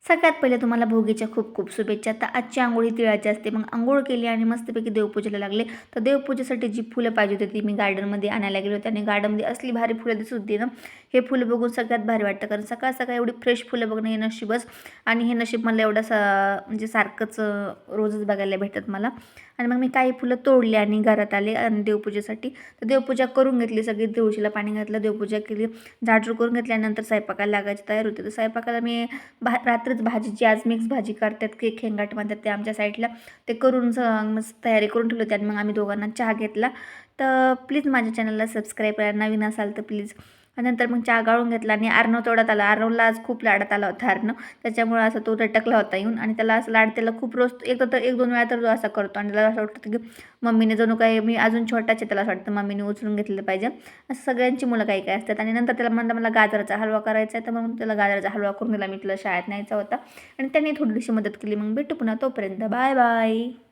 सगळ्यात पहिले तुम्हाला भोगीच्या खूप खूप शुभेच्छा. तर आजची अंघोळ तिळाची असते. मग अंघोळ केली आणि मस्तपैकी देवपूजेला लागले. तर देवपूजेसाठी जी फुलं पाहिजे होती ती मी गार्डनमध्ये आणायला गेले होते आणि गार्डनमध्ये असली भारी फुलं दिसत होती ना, हे फुलं बघून सगळ्यात भारी वाटतं. कारण सकाळ सकाळ एवढी फ्रेश फुलं बघणं हे नशीबच. आणि हे नशीब मला एवढं म्हणजे सारखंच रोजच बघायला भेटत मला. आणि मग मी काही फुलं तोडली आणि घरात आले आणि देवपूजेसाठी. तर देवपूजा करून घेतली, सगळी तुळशीला पाणी घातलं, देवपूजा केली, झाडझूड करून घेतल्यानंतर स्वयंपाकाला लागायची तयार होते. तर स्वयंपाकाला मी रात्रीच भाजीची आज मिक्स भाजी करतात की खेंगाट म्हणतात ते आमच्या साईडला, ते करून मस्त तयारी करून ठेवली होती. आणि मग आम्ही दोघांना चहा घेतला. तर प्लीज माझ्या चॅनलला सबस्क्राईब करा, नवीन असाल तर प्लीज. नंतर मग चहा गाळून घेतला आणि अर्णव तोडात आला. अर्णवला आज खूप लाडात आला होता अर्णव, त्याच्यामुळे असं तो रटकला होता येऊन. आणि त्याला असं लाड त्याला खूप रोज एकदा तर 1-2 वेळा तर तो असा करतो आणि त्याला असं वाटतं की मम्मीने जणू काही मी अजून छोटाचे त्याला असं वाटतं मम्मीने उचलून घेतलं पाहिजे. असं सगळ्यांची मुलं काही काही असतात. आणि नंतर त्याला म्हणलं मला गाजराचा हलवा करायचा आहे, तर मग त्याला गाजराचा हलवा करून दिला. मी तुला शाळेत न्यायचा होता आणि त्यांनी थोडीशी मदत केली. मग भेटू पुन्हा, तोपर्यंत बाय बाय.